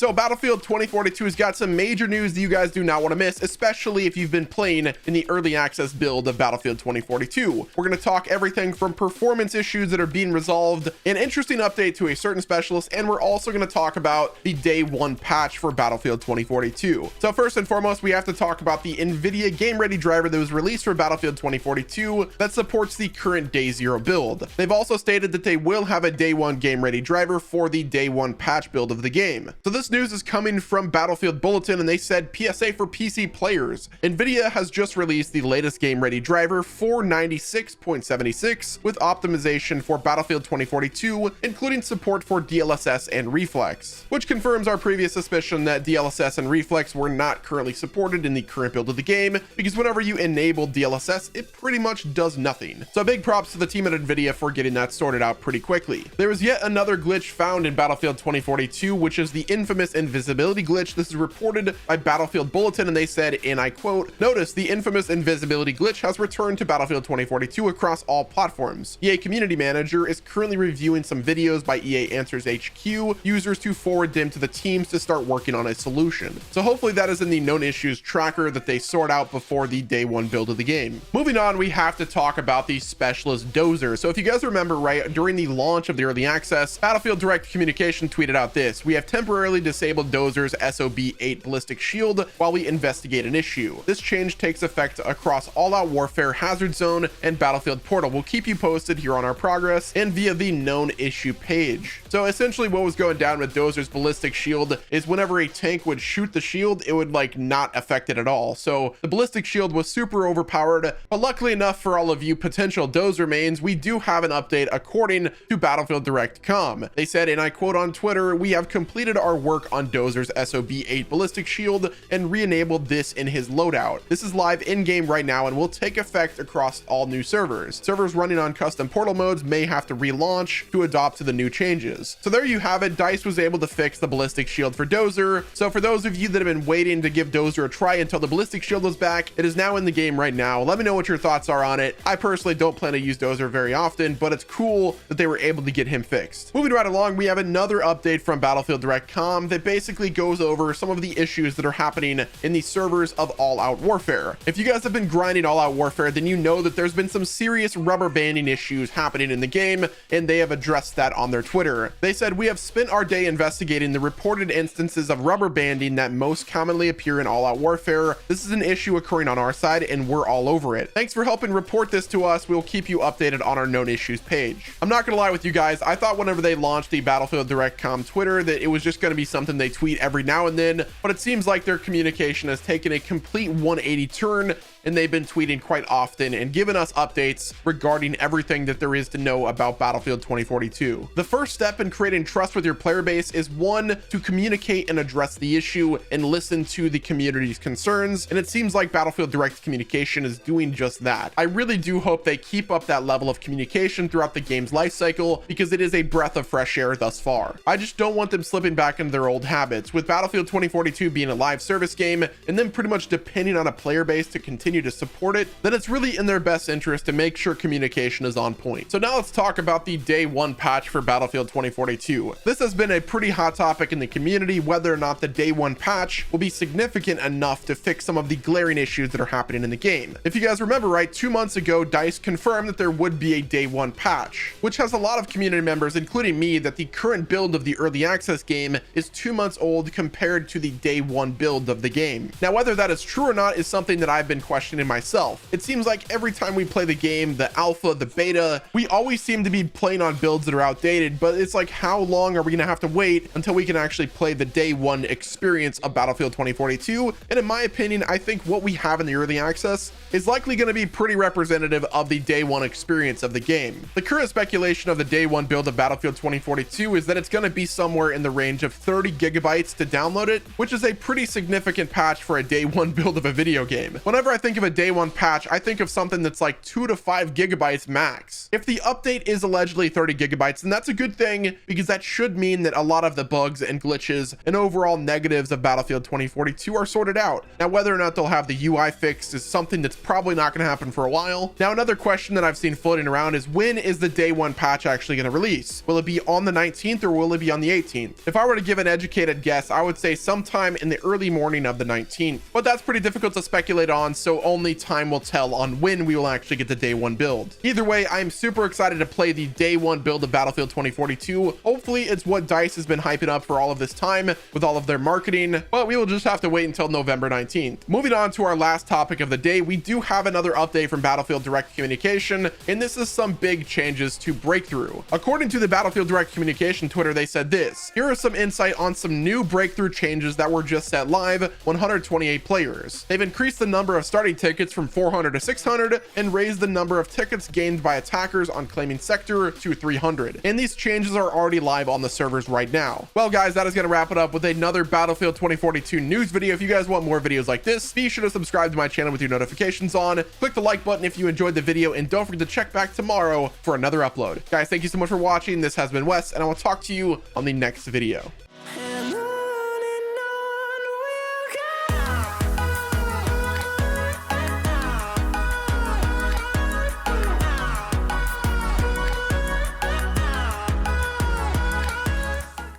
So Battlefield 2042 has got some major news that you guys do not want to miss, especially if you've been playing in the early access build of Battlefield 2042. We're going to talk everything from performance issues that are being resolved, an interesting update to a certain specialist, and we're also going to talk about the day one patch for Battlefield 2042. So first and foremost, we have to talk about the Nvidia game ready driver that was released for Battlefield 2042 that supports the current day zero build. They've also stated that they will have a day one game ready driver for the day one patch build of the game. So this news is coming from Battlefield Bulletin, and they said PSA for PC players. Nvidia has just released the latest game ready driver 496.76 with optimization for Battlefield 2042, including support for DLSS and reflex, which confirms our previous suspicion that DLSS and reflex were not currently supported in the current build of the game, because whenever you enable DLSS, it pretty much does nothing. So big props to the team at Nvidia for getting that sorted out pretty quickly. There was yet another glitch found in Battlefield 2042, which is the infamous invisibility glitch. This is reported by Battlefield Bulletin, and they said, and I quote, "Notice the infamous invisibility glitch has returned to Battlefield 2042 across all platforms. EA Community Manager is currently reviewing some videos by EA Answers HQ users to forward them to the teams to start working on a solution." So hopefully that is in the known issues tracker that they sort out before the day one build of the game. Moving on, we have to talk about the specialist Dozer. So if you guys remember, right, during the launch of the early access, Battlefield Direct Communication tweeted out this: "We have temporarily disabled Dozer's SOB-8 ballistic shield while we investigate an issue. This change takes effect across All Out Warfare, Hazard Zone, and Battlefield Portal. We'll keep you posted here on our progress and via the known issue page." So essentially what was going down with Dozer's ballistic shield is whenever a tank would shoot the shield, it would like not affect it at all. So the ballistic shield was super overpowered, but luckily enough for all of you potential Dozer mains, we do have an update according to Battlefield Direct.com. They said, and I quote on Twitter, "We have completed our work on Dozer's SOB-8 ballistic shield and re-enabled this in his loadout. This is live in-game right now and will take effect across all new servers. Servers running on custom portal modes may have to relaunch to adopt to the new changes." So there you have it. DICE was able to fix the ballistic shield for Dozer. So for those of you that have been waiting to give Dozer a try until the ballistic shield was back, it is now in the game right now. Let me know what your thoughts are on it. I personally don't plan to use Dozer very often, but it's cool that they were able to get him fixed. Moving right along, we have another update from Battlefield Direct.com that basically goes over some of the issues that are happening in the servers of All Out Warfare. If you guys have been grinding All Out Warfare, then you know that there's been some serious rubber banding issues happening in the game, and they have addressed that on their Twitter. They said, "We have spent our day investigating the reported instances of rubber banding that most commonly appear in All Out Warfare. This is an issue occurring on our side, and we're all over it. Thanks for helping report this to us. We'll keep you updated on our known issues page." I'm not gonna lie with you guys, I thought whenever they launched the Battlefield Direct.com Twitter that it was just gonna be something they tweet every now and then, but it seems like their communication has taken a complete 180 turn, and they've been tweeting quite often and giving us updates regarding everything that there is to know about Battlefield 2042. The first step in creating trust with your player base is, one, to communicate and address the issue and listen to the community's concerns, and it seems like Battlefield Direct Communication is doing just that. I really do hope they keep up that level of communication throughout the game's life cycle, because it is a breath of fresh air thus far. I just don't want them slipping back into their old habits, with Battlefield 2042 being a live service game and then pretty much depending on a player base to continue to support it. Then it's really in their best interest to make sure communication is on point. So now let's talk about the day one patch for Battlefield 2042. This has been a pretty hot topic in the community, whether or not the day one patch will be significant enough to fix some of the glaring issues that are happening in the game. If you guys remember, right, 2 months ago, DICE confirmed that there would be a day one patch, which has a lot of community members, including me, that the current build of the early access game is 2 months old compared to the day one build of the game. Now, whether that is true or not is something that I've been questioning myself. It seems like every time we play the game, the alpha, the beta, we always seem to be playing on builds that are outdated, but it's like, how long are we gonna have to wait until we can actually play the day one experience of Battlefield 2042? And in my opinion, I think what we have in the early access is likely going to be pretty representative of the day one experience of the game. The current speculation of the day one build of Battlefield 2042 is that it's going to be somewhere in the range of 30 gigabytes to download it, which is a pretty significant patch for a day one build of a video game. Whenever I think think of a day one patch, I think of something that's like 2 to 5 gigabytes max. If the update is allegedly 30 gigabytes, then that's a good thing, because that should mean that a lot of the bugs and glitches and overall negatives of Battlefield 2042 are sorted out. Now, whether or not they'll have the UI fixed is something that's probably not going to happen for a while. Now, another question that I've seen floating around is, when is the day one patch actually going to release? Will it be on the 19th or will it be on the 18th? If I were to give an educated guess, I would say sometime in the early morning of the 19th, but that's pretty difficult to speculate on, so only time will tell on when we will actually get the day one build. Either way, I'm super excited to play the day one build of Battlefield 2042. Hopefully it's what DICE has been hyping up for all of this time with all of their marketing, but we will just have to wait until November 19th. Moving on to our last topic of the day, we do have another update from Battlefield Direct Communication, and this is some big changes to Breakthrough. According to the Battlefield Direct Communication Twitter, they said this: here is some insight on some new Breakthrough changes that were just set live. 128 players. They've increased the number of starting tickets from 400 to 600 and raised the number of tickets gained by attackers on claiming sector to 300. And these changes are already live on the servers right now. Well, guys, that is going to wrap it up with another Battlefield 2042 news video. If you guys want more videos like this, be sure to subscribe to my channel with your notifications on. Click the like button if you enjoyed the video, and don't forget to check back tomorrow for another upload. Guys, thank you so much for watching. This has been Wes, and I will talk to you on the next video.